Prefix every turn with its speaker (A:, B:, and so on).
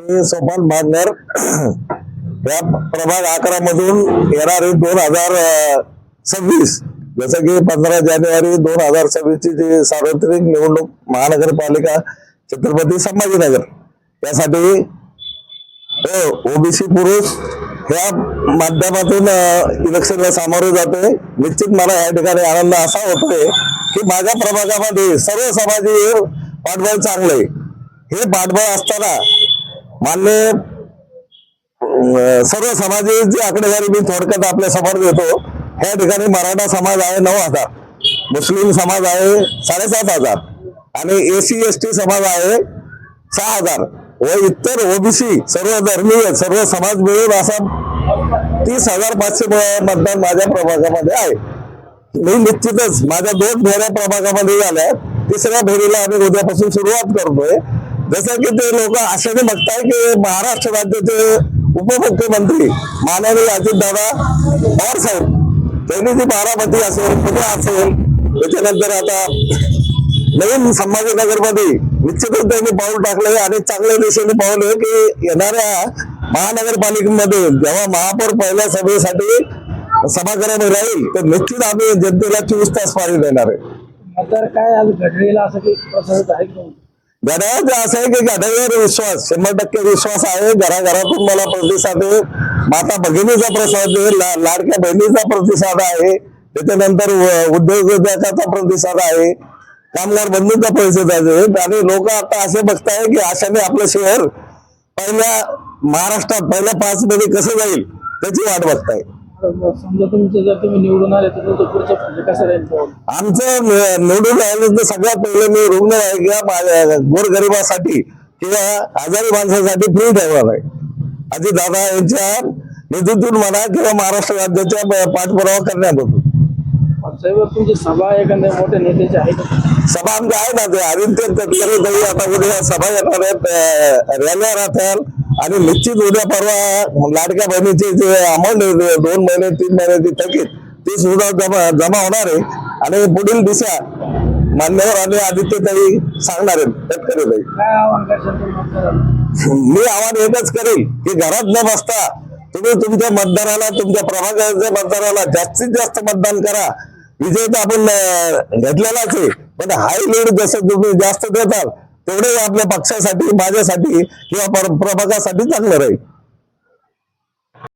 A: मी सोपान भांगर या प्रभाग 11 मधून येणारी 2026 जसं की 15 जानेवारी 2026 ची जी सार्वत्रिक निवडणूक महानगरपालिका छत्रपती संभाजीनगर यासाठी ओबीसी पुरुष या माध्यमातून इलेक्शनला सामोरे जातोय। निश्चित मला या ठिकाणी आनंद असा होतोय की माझ्या प्रभागामध्ये सर्व समाजी पाठबळ चांगले हे पाठबळ असताना मान्य सर्व समाजाची आकडेवारी मी थोडक्यात आपल्या समोर देतो। या ठिकाणी मराठा समाज आहे 9,000, मुस्लिम समाज आहे 7,500 आणि एसी एसटी समाज आहे 6,000 व इतर ओबीसी सर्व धर्मीय सर्व समाज मिळून असा 30,500 मतदान माझ्या प्रभागामध्ये आहे। मी निश्चितच माझ्या 2 फेऱ्या प्रभागामध्ये झाल्या, 3ऱ्या फेरीला आम्ही उद्यापासून सुरुवात करतोय। जसं की ते लोक आशेने बघताय की महाराष्ट्र राज्याचे उपमुख्यमंत्री माननीय अजितदादा पवार साहेब त्यांनी जी बारामती असेल पुणे असेल त्याच्यानंतर आता नवीन संभाजीनगर मध्ये निश्चितच त्यांनी पाऊल टाकले आणि चांगल्या दिशेने पाऊल आहे की येणाऱ्या महानगरपालिकेमध्ये जेव्हा महापौर पहिल्या सभेसाठी सभागृह राहील तर निश्चित आम्ही जनतेला 24 तास पाणी देणार आहे।
B: काय आज घडलेला असं की प्रसारित आहे की
A: घड्याळाचं असं आहे की घड्याळावर विश्वास 100% विश्वास आहे। घराघरातून मला प्रतिसाद आहे, माता भगिनीचा प्रसाद आहे, लाडक्या बहिणीचा प्रतिसाद आहे, त्याच्यानंतर उद्योजकाचा प्रतिसाद आहे, कामगार बंधूंचा प्रतिसाद आहे आणि लोक आता असे बघताय की आशाने आपलं शहर पहिल्या महाराष्ट्रात पहिल्या 5 मध्ये कसं जाईल त्याची वाट बघताय।
B: समजा तुमचं जर तुम्ही निवडून आले तर तुमचं पुढचं कसं राहील?
A: आमचं निवडून राहिलं तर सगळ्यात पहिले मी रुग्णवाहिका गोरगरिबासाठी किंवा आजारी माणसासाठी फ्री ठेवणार आहे। अजितदादा यांच्या निधीतून म्हणा किंवा महाराष्ट्र राज्याच्या पाठपुरावा करण्याबद्दल।
B: साहेब तुमची सभा एखाद्या मोठ्या नेत्याची आहे का?
A: सभा आमच्या आहे ना, ते आदित्य तटकरे आता उद्या सभा येणार आहेत, रॅल्या राहतात आणि निश्चित उद्या परवा लाडक्या बहिणीचे जे अमाऊंट 2 महिने 3 महिन्याची थकीत ती सुद्धा जमा होणार आहे आणि पुढील दिशा मान्यवर आणि आदित्यताई सांगणार आहेत। तटकरे
B: काय आव्हान करशाल?
A: मी आव्हान एकच करेल की घरात न बसता तुम्ही तुमच्या मतदाराला तुमच्या प्रभागाच्या मतदाराला जास्तीत जास्त मतदान करा। विजय तर आपण घेतलेलाच आहे पण हाय लीड जसं तुम्ही जास्त देताल तेवढे आपल्या पक्षासाठी माझ्यासाठी किंवा प्रभागासाठी चांगलं राहील।